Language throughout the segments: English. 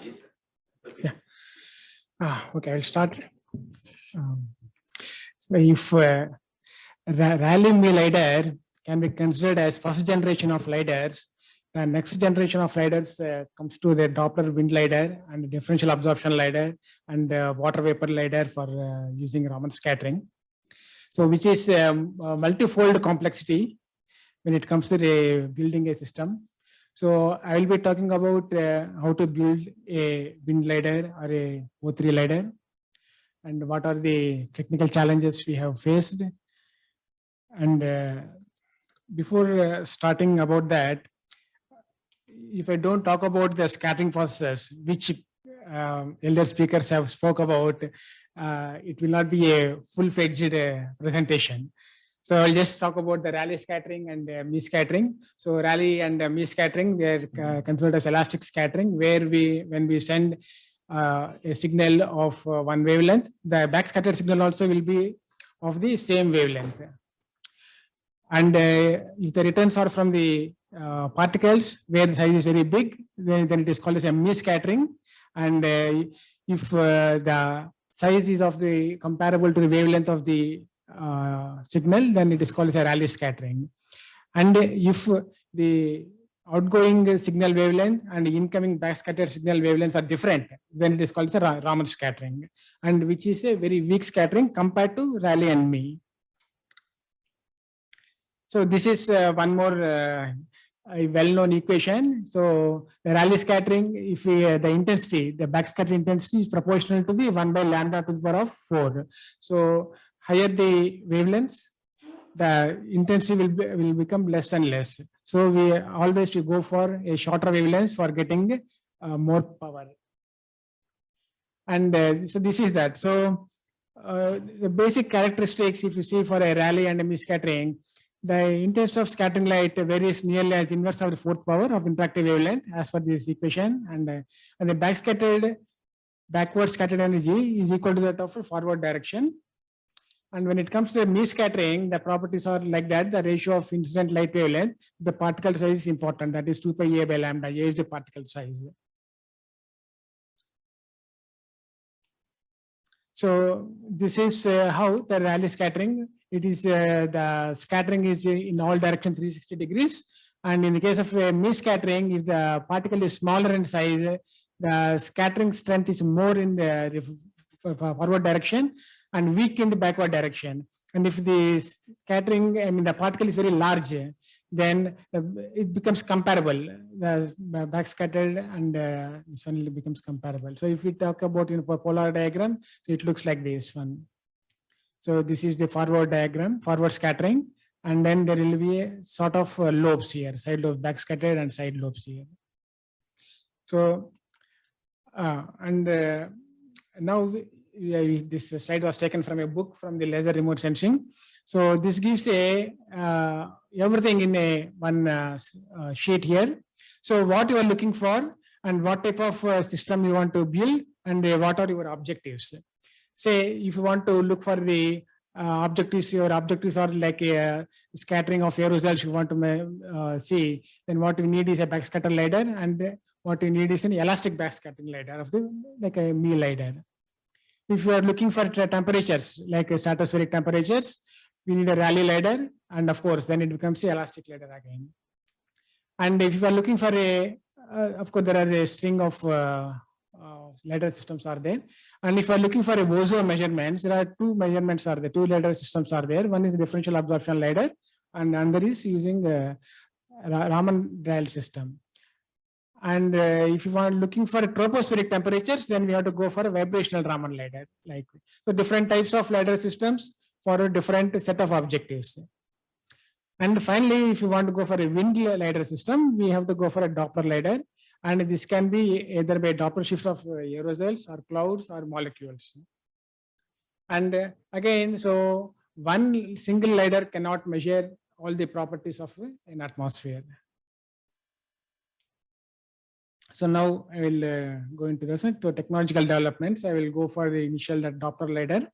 Yes, sir. Yeah. Okay, I'll start. So if Rayleigh lidar can be considered as first generation of lidars, the next generation of lidars comes to the Doppler wind lidar and differential absorption lidar and water vapor lidar for using Raman scattering. So which is multifold complexity when it comes to the building a system. So I will be talking about how to build a wind lidar or a O3 lidar and what are the technical challenges we have faced. And before starting about that, if I don't talk about the scattering process, which elder speakers have spoke about, it will not be a full-fledged presentation. So I'll just talk about the Rayleigh scattering and Mean scattering. So Rayleigh and Mean scattering, they're considered as elastic scattering, where when we send a signal of one wavelength, the backscattered signal also will be of the same wavelength. And if the returns are from the particles where the size is very big, then it is called as a Mean scattering. And if the size is of the comparable to the wavelength of the signal, then it is called as a Rayleigh scattering. And if the outgoing signal wavelength and incoming backscattered signal wavelengths are different, then it is called as a Raman scattering, and which is a very weak scattering compared to Rayleigh and Mean. So this is one more a well-known equation. So the Rayleigh scattering, if the intensity, the backscattering intensity is proportional to the 1 by lambda to the power of 4. So higher the wavelengths, the intensity will become less and less. So we always to go for a shorter wavelengths for getting more power. And so this is that. So the basic characteristics, if you see for a Rayleigh and a Mean scattering, the intensity of scattering light varies nearly as inverse of the fourth power of interactive wavelength as per this equation, and the backward scattered energy is equal to that of forward direction. And when it comes to Mean scattering, the properties are like that. The ratio of incident light wavelength, the particle size is important. That is 2 pi a by lambda. A is the particle size. So this is how the Rayleigh scattering. It is the scattering is in all directions 360 degrees. And in the case of Mean scattering, if the particle is smaller in size, the scattering strength is more in the forward direction and weak in the backward direction. And if the scattering, the particle is very large, then it becomes comparable. The backscattered and this one becomes comparable. So if we talk about in a polar diagram, so it looks like this one. So this is the forward diagram, forward scattering, and then there will be a sort of lobes here, side lobes, backscattered and side lobes here. So now this slide was taken from a book from the laser remote sensing. So this gives a everything in a one sheet here. So what you are looking for and what type of system you want to build and what are your objectives. Say if you want to look for the objectives, your objectives are like a scattering of aerosols you want to see, then what you need is a backscatter lidar, and what you need is an elastic backscattering lidar of the like a Mean lidar. If you are looking for temperatures, like stratospheric temperatures, we need a Rayleigh lidar, and of course, then it becomes a elastic lidar again. And if you are looking for a, of course, there are a string of lidar systems are there. And if you are looking for a Ozone measurements, there are two measurements are there, two lidar systems are there. One is the differential absorption lidar, and another is using Raman dial system. And if you are looking for tropospheric temperatures, then we have to go for a vibrational Raman lidar. Like so, different types of lidar systems for a different set of objectives. And finally, if you want to go for a wind lidar system, we have to go for a Doppler lidar, and this can be either by Doppler shift of aerosols or clouds or molecules. And again, so one single lidar cannot measure all the properties of an atmosphere. So now I will go into this to technological developments. I will go for the initial Doppler lidar.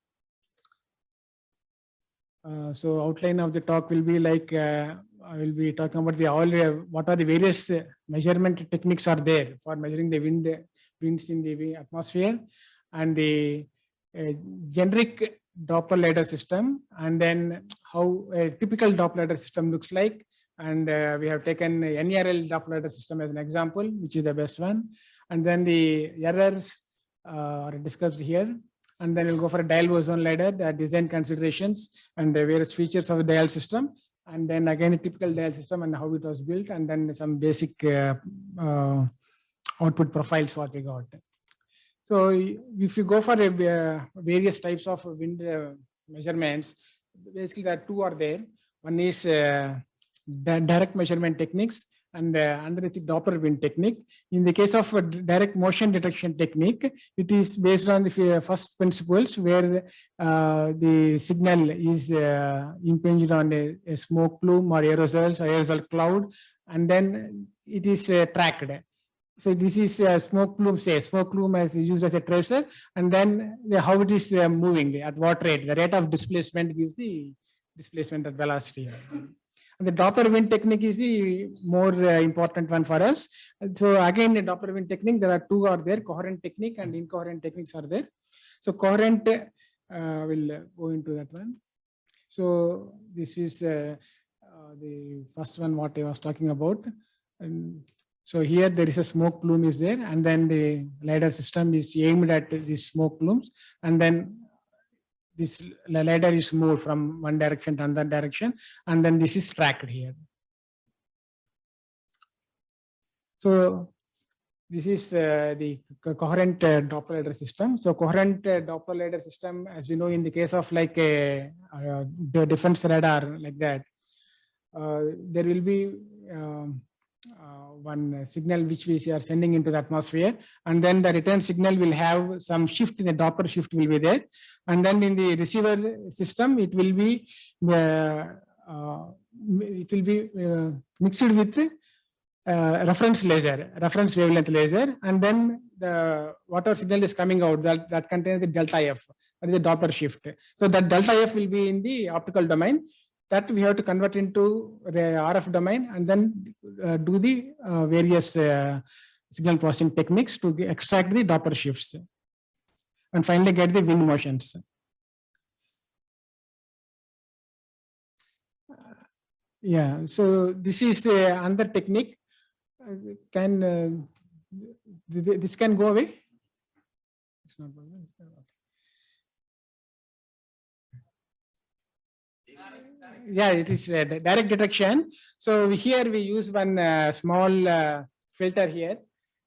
So outline of the talk will be like I will be talking about what are the various measurement techniques are there for measuring the wind winds in the atmosphere, and the generic Doppler lidar system, and then how a typical Doppler lidar system looks like. And we have taken NARL Doppler lidar system as an example, which is the best one. And then the errors are discussed here. And then we'll go for a dial ozone lidar, the design considerations and the various features of the dial system. And then again, a typical dial system and how it was built, and then some basic output profiles what we got. So if you go for various types of wind measurements, basically there are two are there. One is the direct measurement techniques, and another is the Doppler wind technique. In the case of direct motion detection technique, it is based on the first principles where the signal is impinged on a smoke plume or aerosols or aerosol cloud, and then it is tracked. So this is a smoke plume, say smoke plume is used as a tracer, and then how it is moving, at what rate, the rate of displacement gives the displacement at velocity. And the Doppler wind technique is the more important one for us. So again, the Doppler wind technique, there are two are there, coherent technique and incoherent techniques are there. So coherent, we'll go into that one. So this is the first one, what I was talking about. And so here there is a smoke plume is there, and then the lidar system is aimed at these smoke plumes, and then this lidar is moved from one direction to another direction, and then this is tracked here. So this is the coherent Doppler lidar system. So coherent Doppler lidar system, as we know, in the case of like the defense radar like that, there will be one signal which we are sending into the atmosphere, and then the return signal will have some shift in the Doppler shift will be there, and then in the receiver system it will be mixed with reference laser, reference wavelength laser, and then the whatever signal is coming out that contains the delta F, that is the Doppler shift. So that delta F will be in the optical domain. That we have to convert into the RF domain, and then do the various signal processing techniques to extract the Doppler shifts, and finally get the wind motions. Yeah, so this is another technique. This can go away? It's not going away. Yeah, it is direct detection. So here we use one small filter here,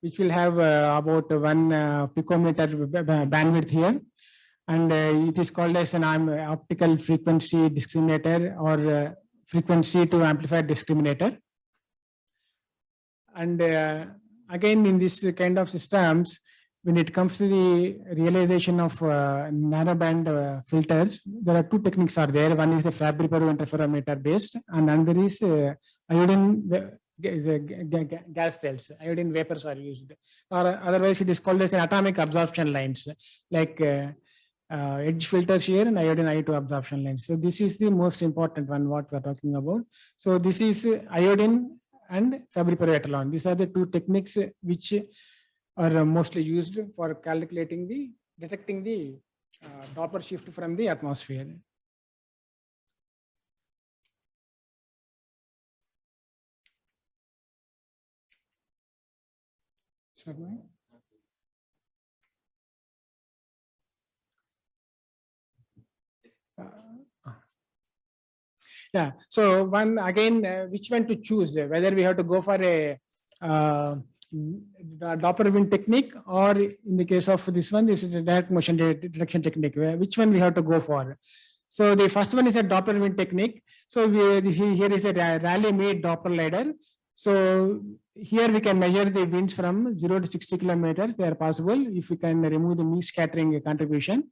which will have about 1 picometer bandwidth here, and it is called as an optical frequency discriminator or frequency to amplifier discriminator. And again, in this kind of systems, when it comes to the realization of narrowband filters, there are two techniques are there. One is the Fabry-Perot interferometer based, and another is iodine gas cells. Iodine vapors are used, or otherwise it is called as an atomic absorption lines, like edge filters here and iodine I2 absorption lines. So this is the most important one what we are talking about. So this is iodine and Fabry-Perot echelon. These are the two techniques which are mostly used for calculating detecting the Doppler shift from the atmosphere. Yeah, so one again, which one to choose, whether we have to go for a Doppler wind technique, or in the case of this one, this is a direct motion detection technique. Which one we have to go for? So the first one is a Doppler wind technique. So here is a Rayleigh-Mead Doppler lidar. So here we can measure the winds from 0 to 60 kilometers. They are possible if we can remove the mixed scattering contribution.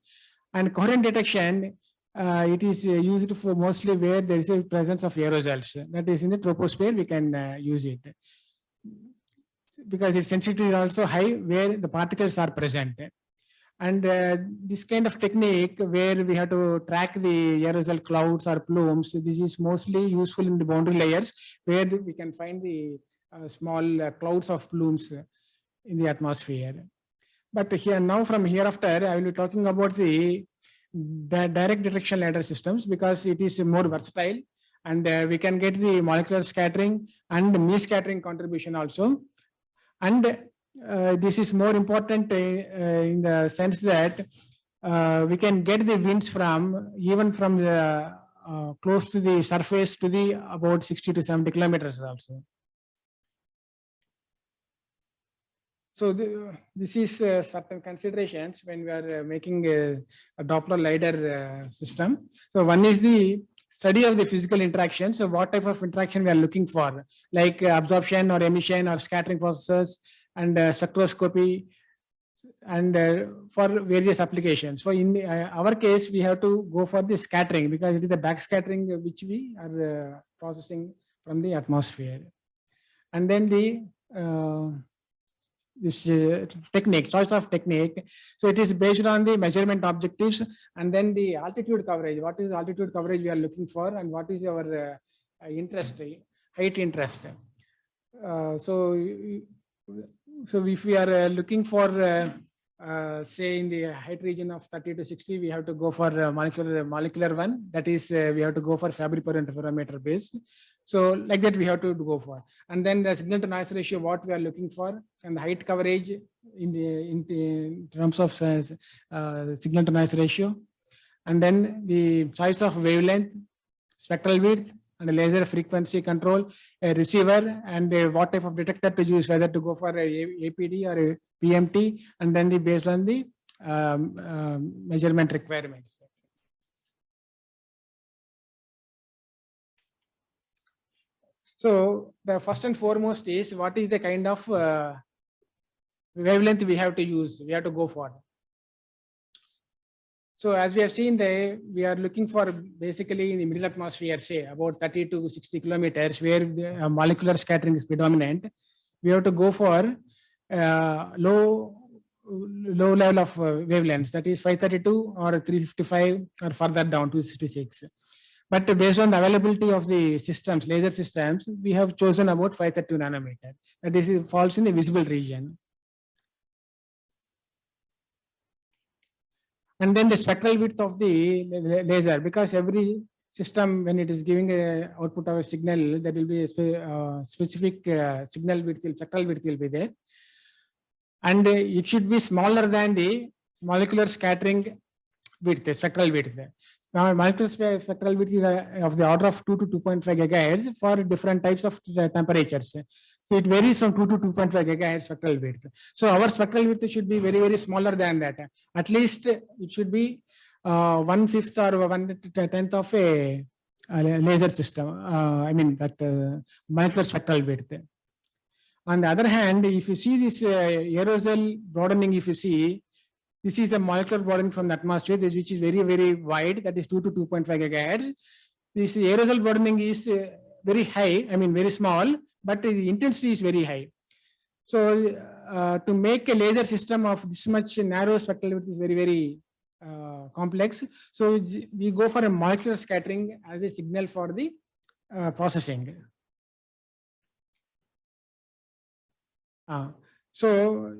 And coherent detection, it is used for mostly where there is a presence of aerosols. That is in the troposphere, we can use it, because its sensitivity is also high where the particles are present. And this kind of technique where we have to track the aerosol clouds or plumes, this is mostly useful in the boundary layers where we can find the small clouds of plumes in the atmosphere. But here now from hereafter, I will be talking about the direct detection ladder systems because it is more versatile and we can get the molecular scattering and the scattering contribution also. And this is more important in the sense that we can get the winds from even from the close to the surface to the about 60 to 70 kilometers also. So this is certain considerations when we are making a Doppler lidar system. So one is the study of the physical interaction. So what type of interaction we are looking for, like absorption or emission or scattering processes and spectroscopy and for various applications. So in our case, we have to go for the scattering because it is the back scattering which we are processing from the atmosphere. And then the this technique, choice of technique. So it is based on the measurement objectives and then the altitude coverage. What is altitude coverage we are looking for and what is our interest, height interest. So if we are looking for say in the height region of 30 to 60, we have to go for molecular one. That is, we have to go for Fabry per interferometer based. So like that we have to go for. And then the signal to noise ratio, what we are looking for, and the height coverage in terms of signal to noise ratio. And then the choice of wavelength, spectral width, and a laser frequency control, a receiver, and what type of detector to use, whether to go for a APD or a PMT, and then based on the measurement requirements. So the first and foremost is what is the kind of wavelength we have to use, we have to go for. So as we have seen there, we are looking for basically in the middle atmosphere, say about 30 to 60 kilometers, where the molecular scattering is predominant. We have to go for low level of wavelengths, that is 532 or 355 or further down to 66. But based on the availability of the systems, laser systems, we have chosen about 532 nanometer. That is falls in the visible region. And then the spectral width of the laser, because every system, when it is giving a output of a signal, there will be a specific signal width, spectral width will be there. And it should be smaller than the molecular scattering width, the spectral width. Now, molecular spectral width is of the order of 2 to 2.5 gigahertz for different types of temperatures. So it varies from 2 to 2.5 gigahertz spectral width. So our spectral width should be very, very smaller than that. At least it should be 1/5 or 1/10 of a laser system. I mean that molecular spectral width. On the other hand, if you see this aerosol broadening, if you see, this is a molecular broadening from the atmosphere, which is very, very wide, that is 2 to 2.5 gigahertz. This aerosol broadening is very high, I mean very small, but the intensity is very high. So to make a laser system of this much narrow spectral width is very, very complex. So we go for a molecular scattering as a signal for the processing. So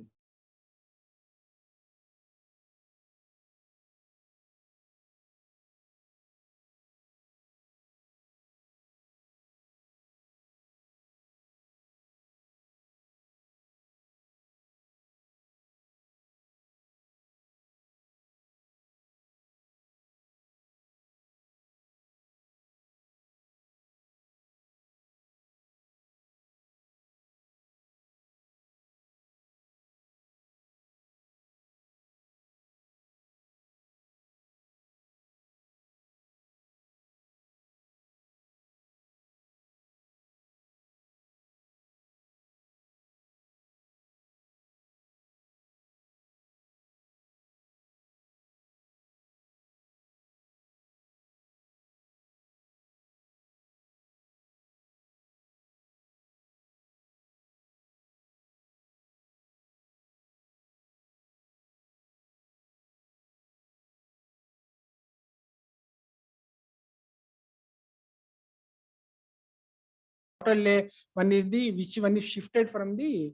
one is the which one is shifted from the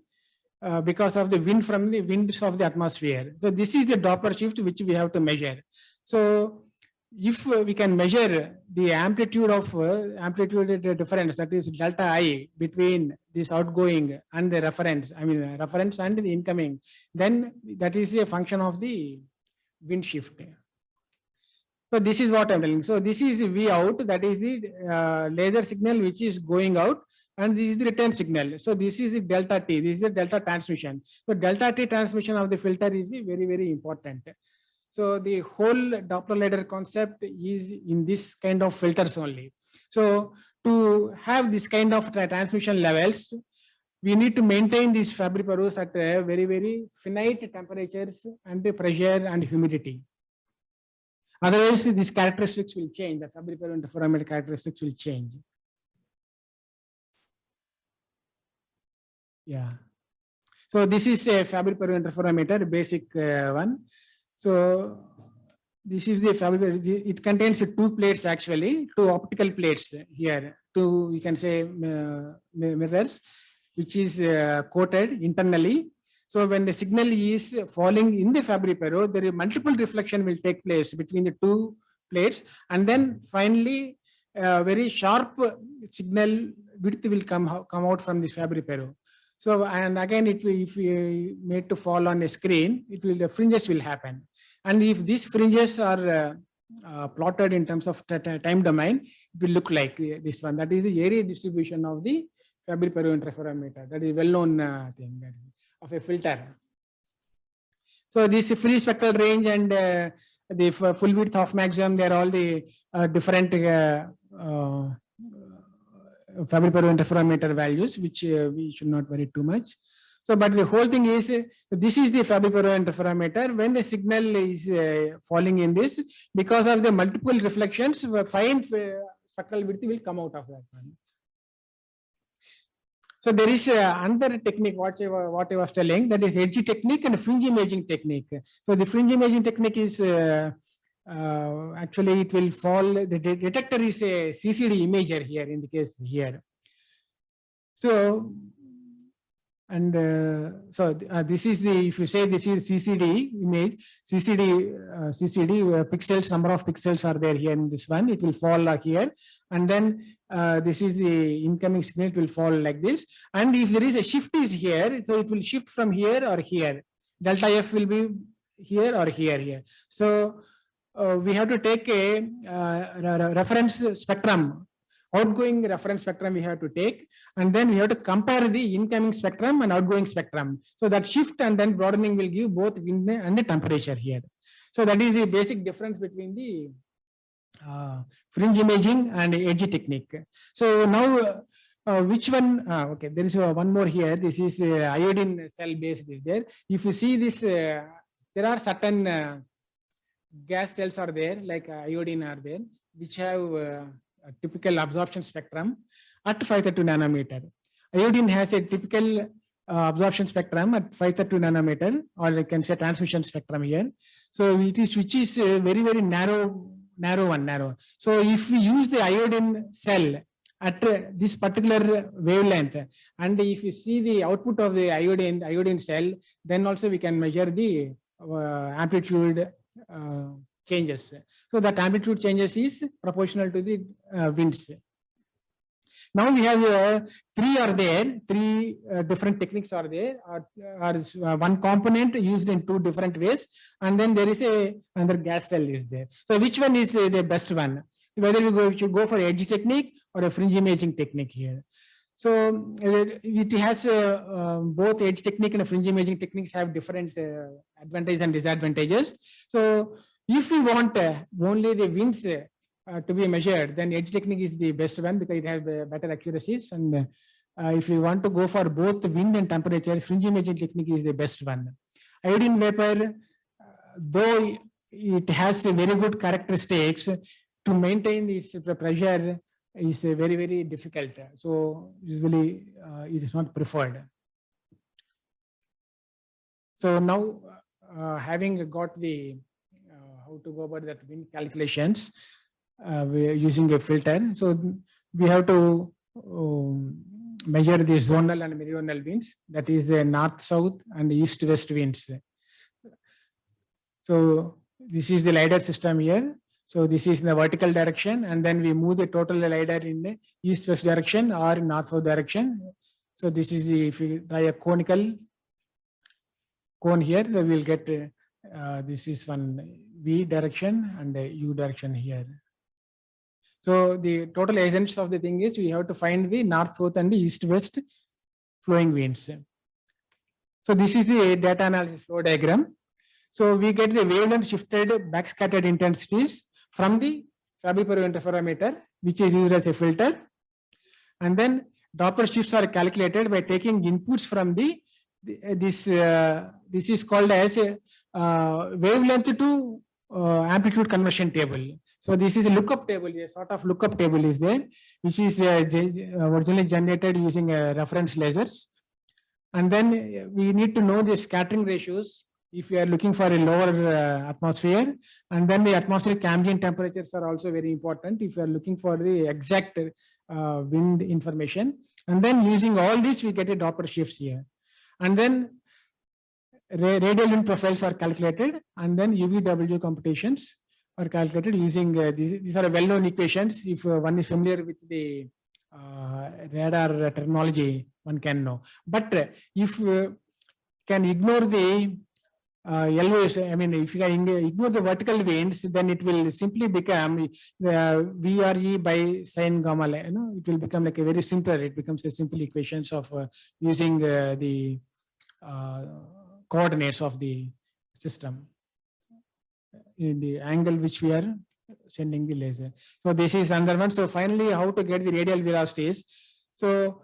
because of the wind from the winds of the atmosphere. So this is the Doppler shift which we have to measure. So if we can measure the amplitude of amplitude difference, that is delta I between this outgoing and the reference, I mean reference and the incoming, then that is a function of the wind shift. So this is what I'm telling. So this is the V out, that is the laser signal which is going out, and this is the return signal. So this is the delta T, this is the delta transmission. So delta T transmission of the filter is very, very important. So the whole Doppler lidar concept is in this kind of filters only. So to have this kind of transmission levels, we need to maintain these Fabry-Perouse at very, very finite temperatures and the pressure and humidity. Otherwise, these characteristics will change. The Fabry-Perouse interferometer characteristics will change. Yeah. So this is a Fabry-Perouse interferometer, basic one. So this is the Fabry-Perouse. It contains two plates actually, two optical plates here. Two, we can say mirrors, which is coated internally. So when the signal is falling in the Fabry-Perouse, there is multiple reflection will take place between the two plates, and then finally very sharp signal width will come out from this Fabry-Perouse. So, and again, it will, if we made to fall on a screen, it will, the fringes will happen. And if these fringes are plotted in terms of time domain, it will look like this one. That is the area distribution of the Fabry-Perouse interferometer. That is well-known thing of a filter. So this free spectral range and the full width of maximum, they are all the different Fabry-Perouse interferometer values, which we should not worry too much. So, but the whole thing is, this is the Fabry-Perouse interferometer. When the signal is falling in this, because of the multiple reflections, fine spectral width will come out of that one. So there is another technique, what I was telling, that is edge technique and fringe imaging technique. So the fringe imaging technique is actually it will fall, the detector is a CCD imager here in the case here. So, and this is the, if you say this is CCD image, CCD pixels, number of pixels are there here in this one, it will fall here. And then this is the incoming signal, it will fall like this. And if there is a shift is here, so it will shift from here or here. Delta F will be here or here. So we have to take a reference spectrum, outgoing reference spectrum we have to take, and then we have to compare the incoming spectrum and outgoing spectrum. So that shift and then broadening will give both wind and the temperature here. So that is the basic difference between the fringe imaging and edge technique. So now which one? Okay, there is one more here. This is iodine cell based is there. If you see this, there are certain gas cells are there, like iodine are there, which have a typical absorption spectrum at 532 nanometer. Iodine has a typical absorption spectrum at 532 nanometer, or you can say transmission spectrum here. So it is, which is very, very narrow. So if we use the iodine cell at this particular wavelength, and if you see the output of the iodine cell, then also we can measure the amplitude changes. So that amplitude changes is proportional to the winds. Now we have three different techniques are there, or one component used in two different ways, and then there is another gas cell is there. So which one is the best one? Whether we should go for edge technique or a fringe imaging technique here. So it has both edge technique and fringe imaging techniques have different advantages and disadvantages. So if we want only the winds to be measured, then edge technique is the best one because it has better accuracies. And if you want to go for both wind and temperature, fringe imaging technique is the best one. Iodine vapor, though it has very good characteristics, to maintain this pressure is very, very difficult. So usually it is not preferred. So now having got the how to go about that wind calculations, we are using a filter. So we have to measure the zonal and meridional winds, that is the north-south and east-west winds. So this is the LiDAR system here. So this is in the vertical direction, and then we move the total LiDAR in the east-west direction or north-south direction. So this is the, if you try a conical cone here, so we'll get this is one V direction and a U direction here. So the total essence of the thing is we have to find the north-south and the east-west flowing winds. So this is the data analysis flow diagram. So we get the wavelength shifted backscattered intensities from the Fabry-Pérot interferometer, which is used as a filter. And then Doppler shifts are calculated by taking inputs from this is called as a wavelength to amplitude conversion table. So this is a lookup table, a sort of lookup table is there, which is originally generated using reference lasers. And then we need to know the scattering ratios if we are looking for a lower atmosphere. And then the atmospheric ambient temperatures are also very important if you are looking for the exact wind information. And then using all this, we get a Doppler shifts here. And then radial wind profiles are calculated, and then UVW computations are calculated using these are well-known equations. If one is familiar with the radar terminology, one can know. But if can ignore the LOS, I mean, if you can ignore the vertical winds, then it will simply become VRE by sin gamma. You know, it will become like a very simpler. It becomes a simple equations of using the coordinates of the system in the angle which we are sending the laser. So this is under one. So finally, how to get the radial velocities? So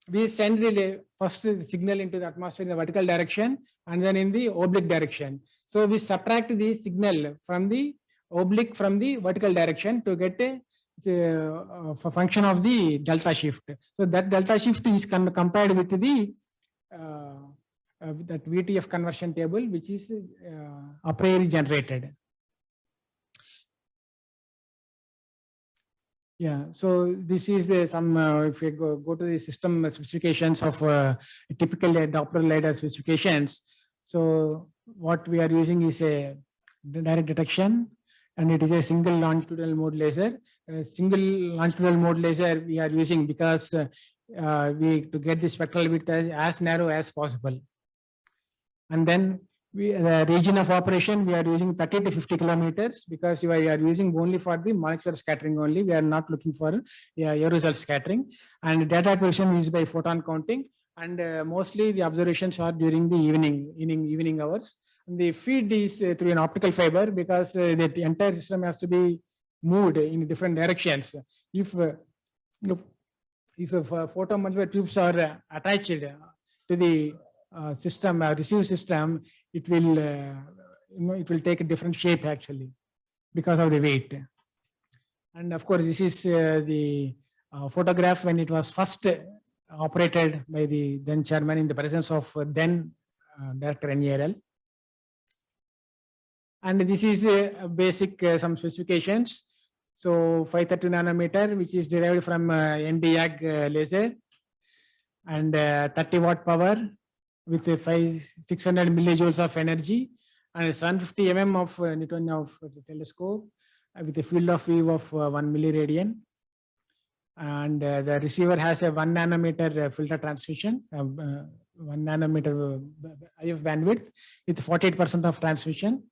we send the first signal into the atmosphere in the vertical direction and then in the oblique direction. So we subtract the signal from the oblique from the vertical direction to get a function of the delta shift. So that delta shift is compared with the that VTF conversion table, which is a priori generated. Yeah, so this is the some if you go to the system specifications of typical Doppler LiDAR specifications. So what we are using is a direct detection, and it is a single longitudinal mode laser. Single longitudinal mode laser we are using because to get the spectral width as narrow as possible. And then the region of operation, we are using 30 to 50 kilometers because we are using only for the molecular scattering only. We are not looking for aerosol scattering. And data acquisition is by photon counting. And mostly the observations are during the evening hours. And the feed is through an optical fiber because the entire system has to be moved in different directions. If photon multiplier tubes are attached to the system, receive system, it will it will take a different shape actually because of the weight. And of course, this is the photograph when it was first operated by the then chairman in the presence of then Director NARL. And this is the basic some specifications. So 530 nanometer, which is derived from NDAG laser, and 30 watt power with a 600 millijoules of energy, and 750 mm of Newton of the telescope with a field of view of 1 milliradian. And the receiver has a 1 nanometer filter transmission, 1 nanometer IF bandwidth with 48% of transmission.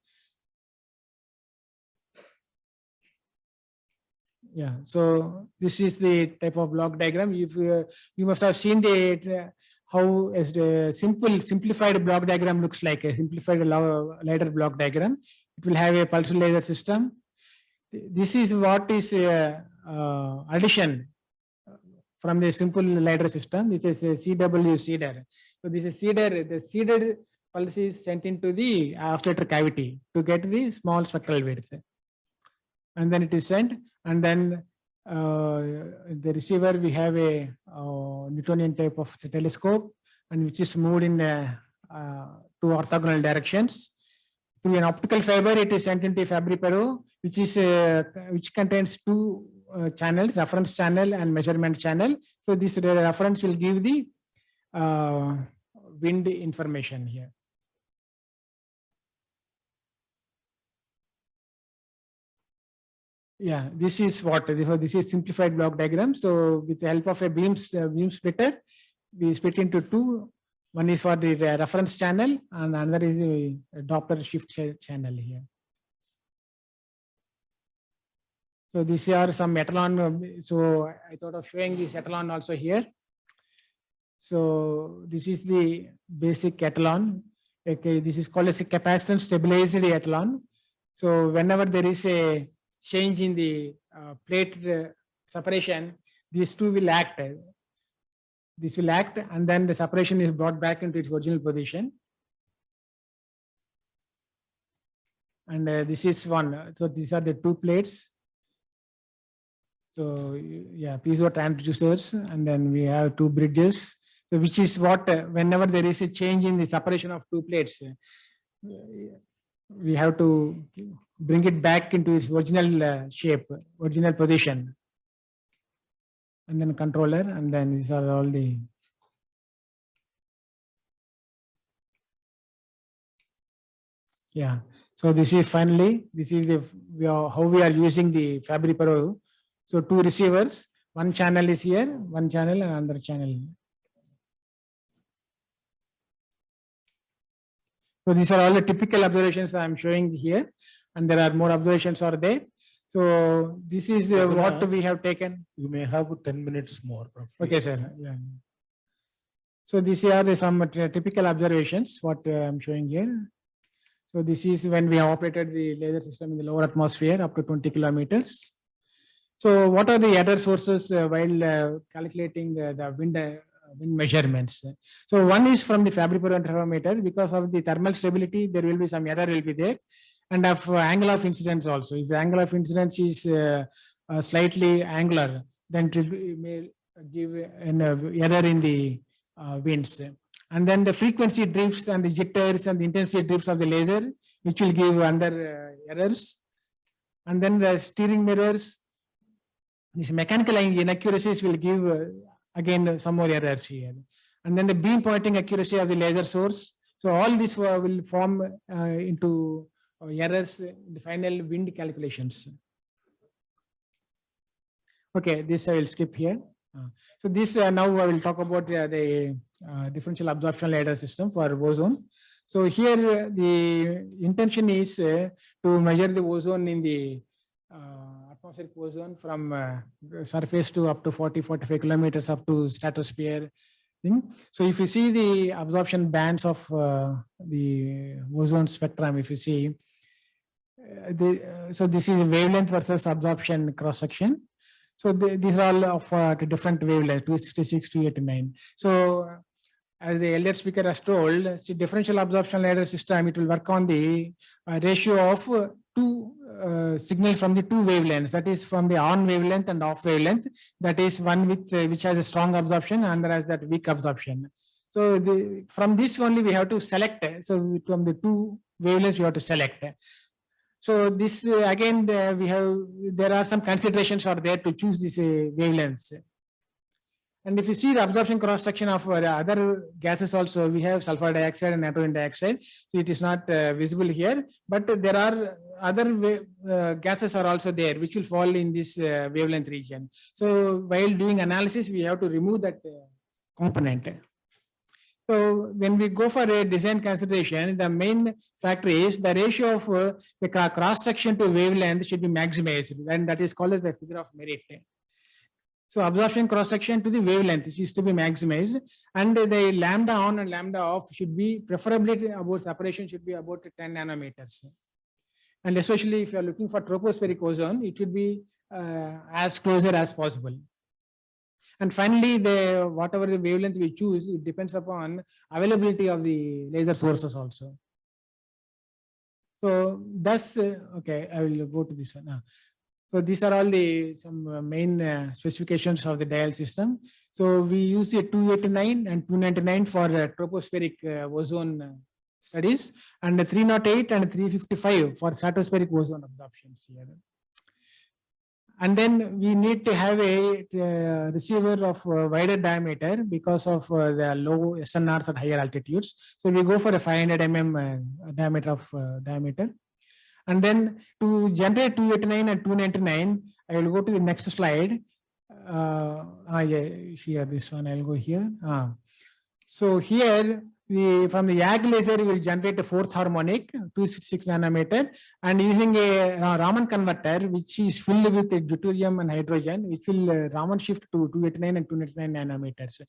Yeah, so this is the type of block diagram. If you must have seen the how as the simplified block diagram looks like, a simplified LiDAR block diagram. It will have a pulsar laser system. This is what is addition from the simple LiDAR system, which is a CW seeder. So this is seeder. The seeded pulse is sent into the oscillator cavity to get the small spectral width, and then it is sent. And then the receiver, we have a Newtonian type of telescope, and which is moved in two orthogonal directions. Through an optical fiber, it is sent into Fabry-Pérot, which contains two channels, reference channel and measurement channel. So this reference will give the wind information here. Yeah, this is what this is simplified block diagram. So with the help of a beam splitter, we split into two. One is for the reference channel and another is the Doppler shift channel here. So these are some echelon. So I thought of showing this echelon also here. So this is the basic echelon. Okay, this is called as a capacitance stabilized echelon. So whenever there is a change in the plate separation, these two will act. This will act and then the separation is brought back into its original position. And this is one. So these are the two plates. So yeah, piezo transducers, and then we have two bridges. So which is what whenever there is a change in the separation of two plates, we have to bring it back into its original shape, original position. And then controller, and then these are all the So this is finally, this is the how we are using the Fabry-Perot. So two receivers, one channel is here, one channel and another channel. So these are all the typical observations I am showing here, and there are more observations are there. So this is what we have taken. You may have 10 minutes more. Okay, sir. Yeah. So these are some typical observations what I am showing here. So this is when we have operated the laser system in the lower atmosphere up to 20 kilometers. So what are the error sources while calculating the wind measurements? So one is from the Fabry-Perot interferometer. Because of the thermal stability, there will be some error will be there. And of angle of incidence also. If the angle of incidence is slightly angular, then it may give an error in the winds. And then the frequency drifts and the jitters and the intensity drifts of the laser, which will give under errors. And then the steering mirrors, these mechanical inaccuracies will give again some more errors here. And then the beam pointing accuracy of the laser source. So all this will form into errors in the final wind calculations. Okay, this I will skip here. So this now I will talk about the differential absorption lidar system for ozone. So here the intention is to measure the ozone in the atmospheric ozone from surface to up to 40-45 kilometers up to stratosphere. So if you see the absorption bands of the ozone spectrum, if you see, so this is wavelength versus absorption cross section. So these are all of different wavelengths, 266, 289. So as the earlier speaker has told, see, differential absorption lidar system, it will work on the ratio of two signals from the two wavelengths, that is from the on wavelength and off wavelength, that is one with which has a strong absorption and another has that weak absorption. So from this only we have to select. So from the two wavelengths you have to select. So this again there are some considerations are there to choose these wavelengths. And if you see the absorption cross section of other gases also, we have sulfur dioxide and nitrogen dioxide. So it is not visible here, but there are other gases are also there which will fall in this wavelength region. So while doing analysis, we have to remove that component. So when we go for a design consideration, the main factor is the ratio of the cross section to wavelength should be maximized, and that is called as the figure of merit. So absorption cross section to the wavelength is to be maximized, and the lambda on and lambda off should be preferably about separation should be about 10 nanometers. And especially if you are looking for tropospheric ozone, it should be as closer as possible. And finally, whatever the wavelength we choose, it depends upon availability of the laser sources also. So thus, okay, I will go to this one now. So these are all some main specifications of the dial system. So we use a 289 and 299 for tropospheric ozone studies, and 308 and 355 for stratospheric ozone absorptions here. And then we need to have a receiver of wider diameter because of the low SNRs at higher altitudes. So we go for a 500 mm diameter. And then to generate 289 and 299, I will go to the next slide. Yeah, here, this one, I'll go here. So here, from the YAG laser, we will generate a fourth harmonic, 266 nanometer, and using a Raman converter, which is filled with deuterium and hydrogen, which will Raman shift to 289 and 299 nanometers.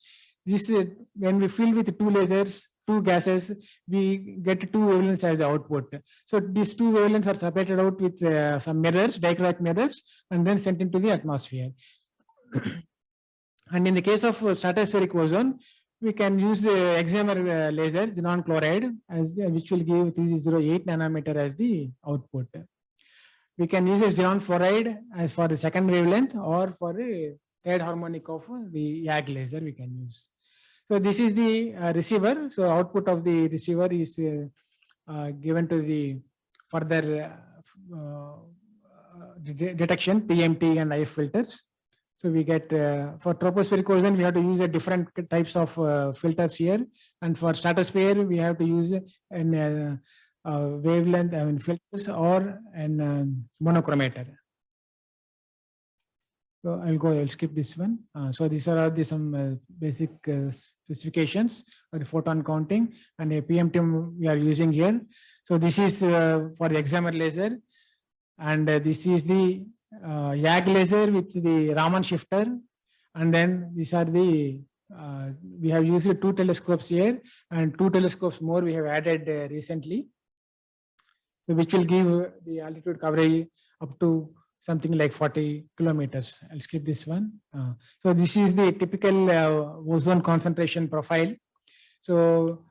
This when we fill with two lasers, two gases, we get two wavelengths as the output. So these two wavelengths are separated out with some mirrors, dichroic mirrors, and then sent into the atmosphere. And in the case of stratospheric ozone, we can use the excimer laser, xenon chloride, which will give 308 nanometer as the output. We can use a xenon fluoride as for the second wavelength, or for a third harmonic of the YAG laser we can use. So this is the receiver. So output of the receiver is given to the further detection, PMT and IF filters. So we get for tropospheric ozone, we have to use a different types of filters here, and for stratosphere we have to use an wavelength filters or an monochromator. So I'll skip this one. So these are some basic specifications for the photon counting, and a PMT we are using here. So this is for the excimer laser, and this is the YAG laser with the Raman shifter, and then these are the we have used two telescopes here, and two telescopes more we have added recently, so which will give the altitude coverage up to something like 40 kilometers. I'll skip this one. So this is the typical ozone concentration profile. So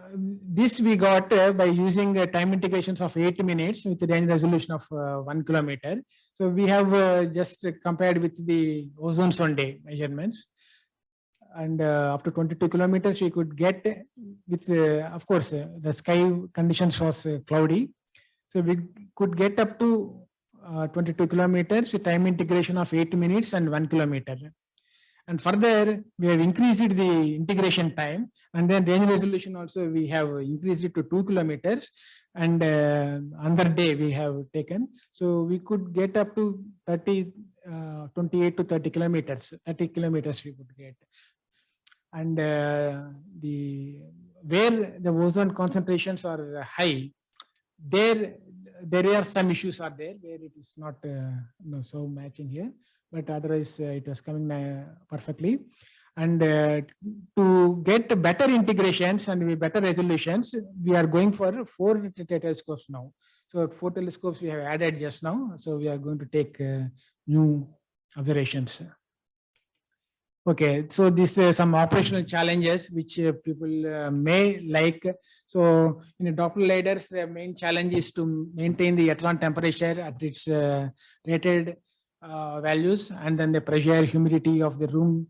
this we got by using time integrations of 8 minutes with the range resolution of 1 kilometer. So we have just compared with the ozone sonde measurements, and up to 22 kilometers we could get with, of course, the sky conditions was cloudy. So we could get up to 22 kilometers with time integration of 8 minutes and 1 kilometer. And further, we have increased the integration time, and then range resolution also we have increased it to 2 kilometers, and another day we have taken. So we could get up to 28 to 30 kilometers, 30 kilometers we could get. And where the ozone concentrations are high, there are some issues are there where it is not so matching here, but otherwise it was coming perfectly. And to get better integrations and with better resolutions, we are going for 4 telescopes now. So 4 telescopes we have added just now. So we are going to take new observations. Okay, so this some operational challenges which people may like. So in a Doppler lidars, the main challenge is to maintain the echelon temperature at its rated values, and then the pressure, humidity of the room,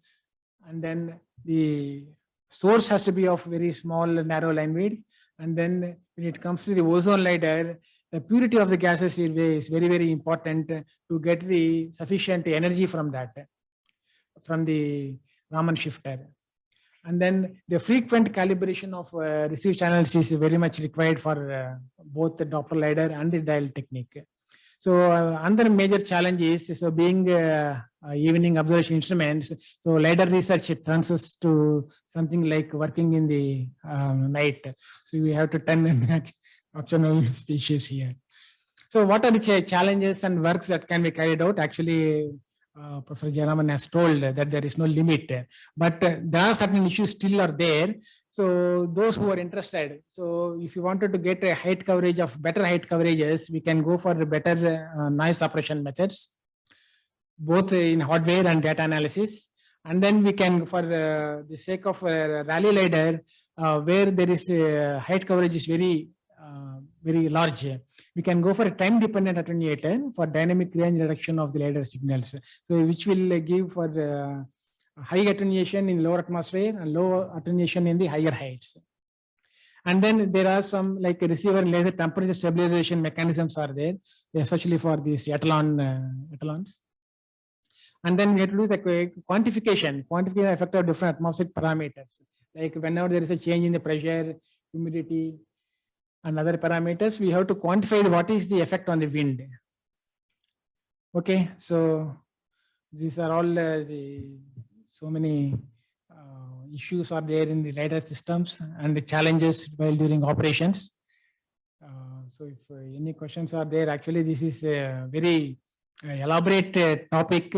and then the source has to be of very small narrow line width. And then when it comes to the ozone lidar, the purity of the gases is very, very important to get the sufficient energy from that, from the Raman shifter. And then the frequent calibration of receive channels is very much required for both the Doppler lidar and the dial technique. So another major challenge is, so being evening observation instruments, so lidar research turns us to something like working in the night. So we have to turn in that nocturnal species here. So what are the challenges and works that can be carried out? Actually, Professor Jayaraman has told that there is no limit, but there are certain issues still are there. So those who are interested, so if you wanted to get a height coverage of better height coverages, we can go for better noise suppression methods, both in hardware and data analysis. And then we can, for the sake of Raleigh lidar, where there is height coverage is very large, we can go for a time dependent attenuator for dynamic range reduction of the lidar signals. So which will give for high attenuation in lower atmosphere and low attenuation in the higher heights. And then there are some like receiver and laser temperature stabilization mechanisms are there, especially for these echelons. And then we have to do the quantification effect of different atmospheric parameters. Like whenever there is a change in the pressure, humidity, and other parameters, we have to quantify what is the effect on the wind. Okay, so these are all so many issues are there in the LiDAR systems and the challenges while during operations. So if any questions are there, actually this is a very elaborate topic,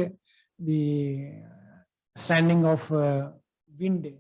the standing of wind